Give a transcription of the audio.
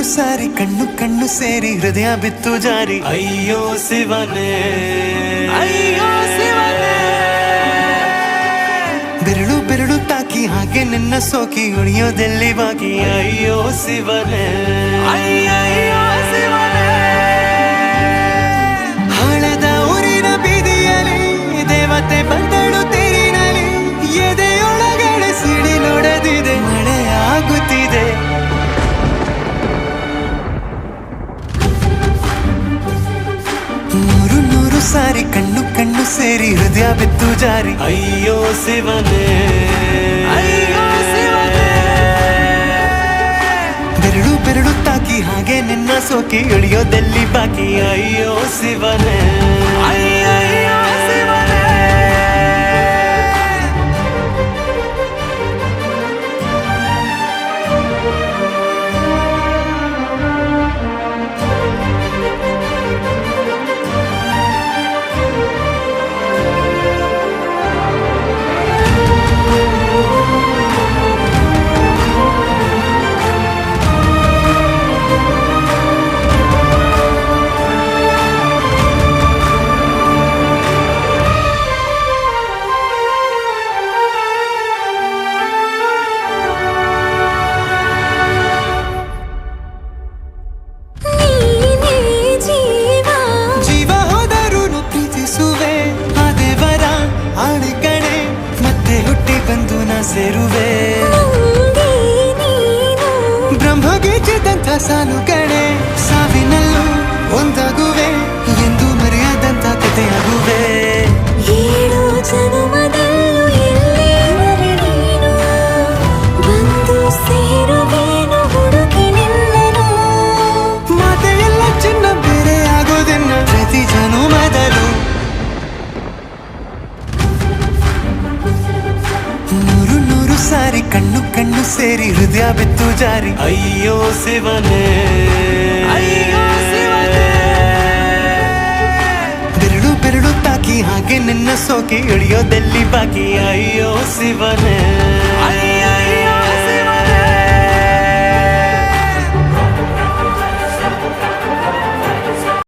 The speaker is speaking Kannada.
ಸಾರಿ ಕಣ್ಣು ಕಣ್ಣು ಸೇರಿ ಹೃದಯ ಬಿತ್ತು ಜಾರಿ ಅಯ್ಯೋ ಶಿವನೇ ಅಯ್ಯೋ ಶಿವನೇ ಬೆರಳು ಬೆರಳು ತಾಕಿ ಹಾಗೆ ನಿನ್ನ ಸೋಕಿ ಉಳಿಯೋದೆಲ್ಲಿ ಬಾಕಿ ಅಯ್ಯೋ ಶಿವನೇ ಅಯ್ಯಯ್ಯೋ ಶಿವನೇ ಹಳದ ಊರಿನ ಬೀದಿಯಲ್ಲಿ ದೇವತೆ ಬಂದಳು ತೇರಿನಲ್ಲಿ ಎದೆಯೊಳಗಡೆ ಸಿಡಿಲೊಡೆದಿದೆ ಮಳೆ ಆಗುತ್ತಿದೆ ನೂರು ನೂರು ಸಾರಿ ಕಣ್ಣು ಕಣ್ಣು ಸೇರಿ ಹೃದಯ ಬಿತ್ತು ಜಾರಿ ಅಯ್ಯೋ ಶಿವನೇ ಅಯ್ಯೋ ಶಿವನೇ ಬೆರಳು ಬೆರಳು ತಾಕಿ ಹಾಗೆ ನಿನ್ನ ಸೋಕಿ ಇಳಿಯೋದೆಲ್ಲಿ ಬಾಕಿ ಅಯ್ಯೋ ಶಿವನೇ ಅಯ್ಯಯ್ಯೋ ಶಿವನೇ ಬಂದು ನಾ ಸೇರುವೆ ಬ್ರಹ್ಮಗೀಚಿದಂಥ ಸಾಲು ಕಣೆ ಸಾವಿನಲ್ಲೂ ಒಂದಾಗುವೆ ಎಂದು ಮರೆಯದಂಥ ಕಥೆಯಾಗುವೆ ಏಳು ಜನುಮದಲ್ಲೂ ಎಲ್ಲೇ ನೀನು ಬಂದು ಸೇರುವೇನು ಹುಡುಕಿ ನಿಲ್ಲನು ಮಾತೆ ಎಲ್ಲ ಚಿನ್ನ ಬೇರೆ ಆಗೋದನ್ನ ಪ್ರತಿ ಜನುಮದಲ್ಲೂ ನೂರು ನೂರು ಸಾರಿ ಕಣ್ಣು ಕಣ್ಣು ಸೇರಿ ಹೃದಯ ಬಿತ್ತು ಜಾರಿ ಅಯ್ಯೋ ಶಿವನೇ ಅಯ್ಯೋ ಶಿವನೇ ಬೆರಳು ಬೆರಳು ತಾಕಿ ಹಾಗೆ ನಿನ್ನ ಸೋಕಿ ಇಳಿಯೋದೆಲ್ಲಿ ಬಾಕಿ ಅಯ್ಯೋ ಶಿವನೇ